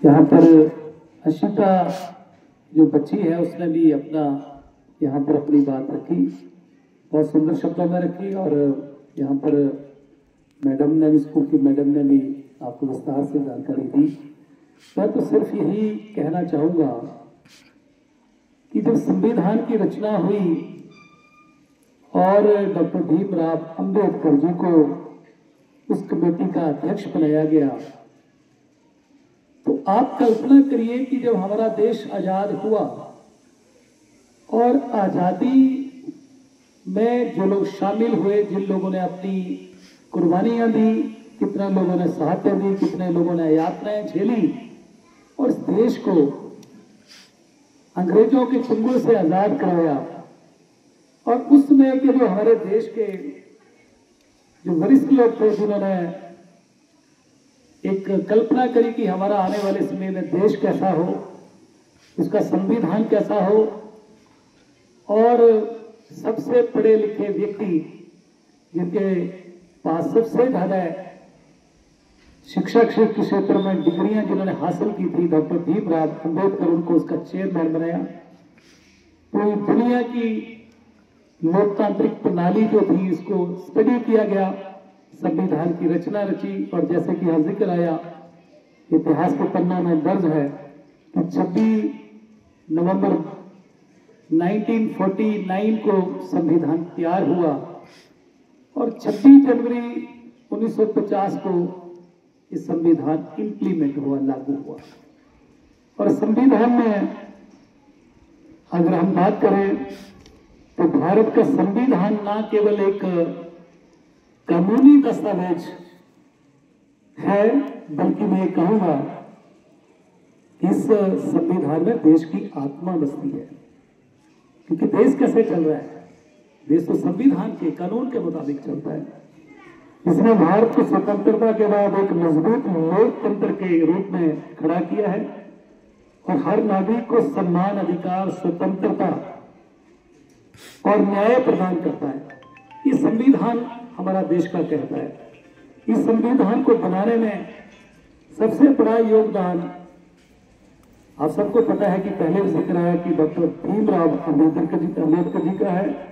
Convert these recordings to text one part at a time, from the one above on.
यहाँ पर अशिता जो बच्ची है उसने भी अपना यहाँ पर अपनी बात रखी, बहुत सुंदर शब्दों में रखी। और यहाँ पर मैडम ने भी, स्कूल की मैडम ने भी आपको विस्तार से जानकारी दी। मैं तो सिर्फ यही कहना चाहूँगा कि जब संविधान की रचना हुई और डॉक्टर भीमराव अंबेडकर जी को उस कमेटी का अध्यक्ष बनाया गया, तो आप कल्पना करिए कि जब हमारा देश आजाद हुआ और आजादी में जो लोग शामिल हुए, जिन लोगों ने अपनी कुर्बानियां दी, कितने लोगों ने शहादतें दी, कितने लोगों ने यातनाएं झेली और इस देश को अंग्रेजों के चंगुल से आजाद कराया। और उसमें के जो हमारे देश के जो वरिष्ठ लोग थे, जिन्होंने एक कल्पना करी कि हमारा आने वाले समय में देश कैसा हो, उसका संविधान कैसा हो, और सबसे पढ़े लिखे व्यक्ति जिनके पास सबसे ज्यादा शिक्षा के क्षेत्र में डिग्रियां जिन्होंने हासिल की थी, डॉक्टर भीमराव अंबेडकर, उनको उसका चेयरमैन बनाया। पूरी दुनिया की लोकतांत्रिक प्रणाली जो थी, इसको स्टडी किया गया, संविधान की रचना रची। और जैसे कि यहाँ जिक्र आया, इतिहास के पन्ना में दर्ज है कि 26 नवंबर 1949 को संविधान तैयार हुआ और 26 जनवरी 1950 को ये संविधान इंप्लीमेंट हुआ, लागू हुआ। और संविधान में अगर हम बात करें तो भारत का संविधान ना केवल एक कानूनी दस्तावेज है, बल्कि मैं कहूंगा इस संविधान में देश की आत्मा बसती है। क्योंकि देश कैसे चल रहा है, देश तो संविधान के कानून के मुताबिक चलता है। इसने भारत को स्वतंत्रता के बाद एक मजबूत लोकतंत्र के रूप में खड़ा किया है और हर नागरिक को सम्मान, अधिकार, स्वतंत्रता और न्याय प्रदान करता है। ये संविधान हमारा देश का कहता है। इस संविधान को बनाने में सबसे बड़ा योगदान आप सबको पता है कि पहले भी जिक्र आया कि डॉक्टर भीमराव अंबेडकर जी का है।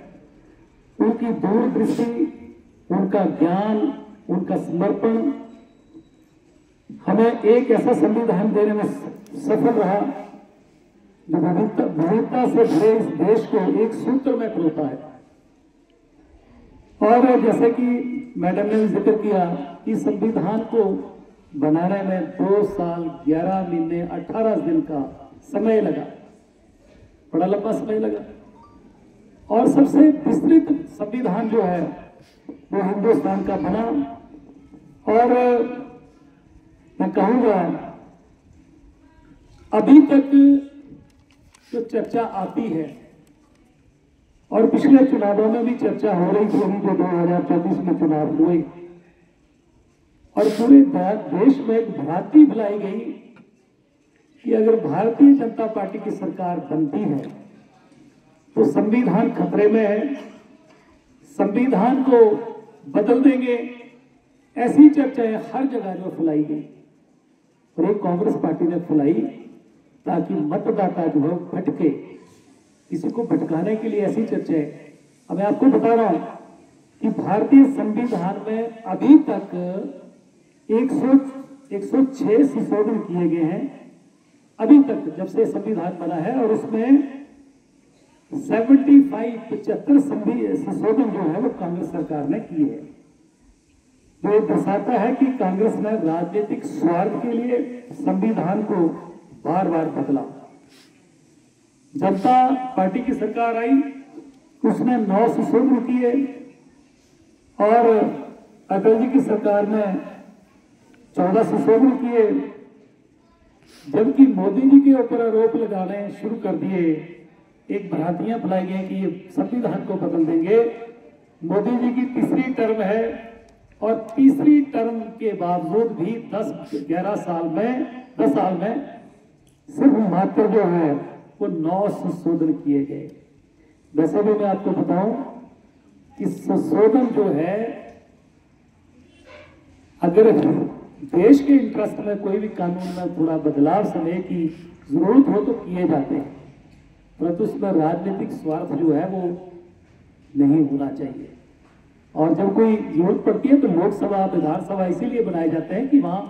उनकी दूरदृष्टि, उनका ज्ञान, उनका समर्पण हमें एक ऐसा संविधान देने में सफल रहा जो विविधता से भरे इस देश को एक सूत्र में पिरोता है। और जैसे कि मैडम ने भी जिक्र किया कि संविधान को बनाने में 2 साल 11 महीने 18 दिन का समय लगा, बड़ा लंबा समय लगा। और सबसे विस्तृत संविधान जो है वो हिंदुस्तान का बना। और मैं कहूंगा अभी तक जो चर्चा आती है और पिछले चुनावों में भी चर्चा हो रही थी, अभी जो 2024 में चुनाव हुए, और पूरे देश में एक भ्रांति फैलाई गई कि अगर भारतीय जनता पार्टी की सरकार बनती है तो संविधान खतरे में है, संविधान को बदल देंगे। ऐसी चर्चाएं हर जगह जो फैलाई गई और एक कांग्रेस पार्टी ने फैलाई ताकि मतदाता जो है भटके, किसी को भटकाने के लिए ऐसी चर्चाएं। अब मैं आपको बता रहा हूं कि भारतीय संविधान में अभी तक 106 संशोधन किए गए हैं अभी तक, जब से संविधान बना है। और उसमें 75 संशोधन जो है वो कांग्रेस सरकार ने किए हैं। जो ये दर्शाता है कि कांग्रेस ने राजनीतिक स्वार्थ के लिए संविधान को बार बार बदला। जनता पार्टी की सरकार आई, उसने 9 संशोधन किए और अटल जी की सरकार ने 14 संशोधन किए। जबकि मोदी जी के ऊपर आरोप लगाने शुरू कर दिए, एक भ्रांतियां फैलाई गई कि ये संविधान को बदल देंगे। मोदी जी की तीसरी टर्म है और तीसरी टर्म के बावजूद भी 10 साल में सिर्फ मात्र जो है वो 9 संशोधन किए गए। वैसे भी मैं आपको बताऊं कि संशोधन जो है, अगर देश के इंटरेस्ट में कोई भी कानून में थोड़ा बदलाव समय की जरूरत हो तो किए जाते हैं, परंतु उसमें राजनीतिक स्वार्थ जो है वो नहीं होना चाहिए। और जब कोई जरूरत पड़ती है तो लोकसभा विधानसभा इसीलिए बनाए जाते हैं कि वहां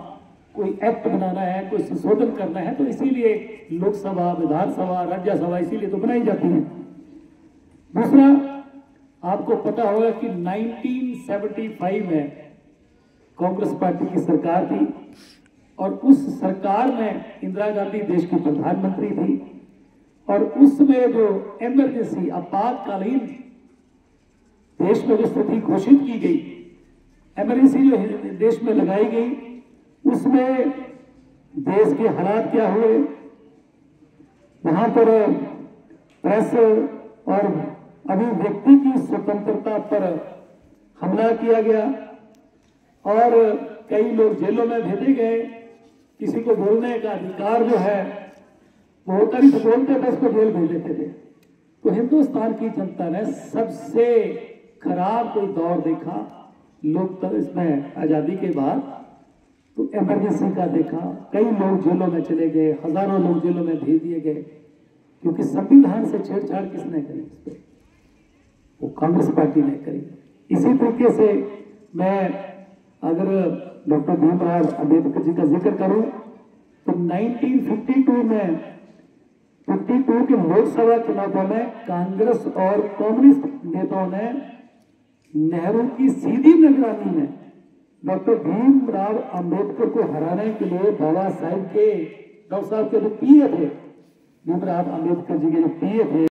कोई एक्ट बनाना है, कोई संशोधन करना है, तो इसीलिए लोकसभा विधानसभा राज्यसभा इसीलिए तो बनाई जाती है। दूसरा, आपको पता होगा कि 1975 में कांग्रेस पार्टी की सरकार थी और उस सरकार में इंदिरा गांधी देश की प्रधानमंत्री थी और उसमें जो इमरजेंसी आपातकालीन देश में जो स्थिति घोषित की गई, इमरजेंसी जो देश में लगाई गई, उसमें देश के हालात क्या हुए, वहां पर प्रेस और अभिव्यक्ति की स्वतंत्रता पर हमला किया गया और कई लोग जेलों में भेजे गए। किसी को बोलने का अधिकार जो है वो होता नहीं, तो बोलते थे उसको जेल भेज देते थे। तो हिंदुस्तान की जनता ने सबसे खराब कोई दौर देखा लोकतंत्र इसमें आजादी के बाद, तो इमरजेंसी का देखा। कई लोग जेलों में चले गए, हजारों लोग जेलों में भेज दिए गए, क्योंकि संविधान से छेड़छाड़ किसने करी? इस पे वो कांग्रेस पार्टी ने करी। इसी तरीके से मैं अगर डॉक्टर भीमराव अंबेडकर जी का जिक्र करूं तो 1952 में 52 के लोकसभा चुनावों में कांग्रेस और कम्युनिस्ट नेताओं ने नेहरू की सीधी निगरानी में डॉक्टर भीमराव अंबेडकर को हराने के लिए बाबा साहब के, डॉक्टर साहब के जो पीए थे, भीमराव अंबेडकर जी के जो पीए थे,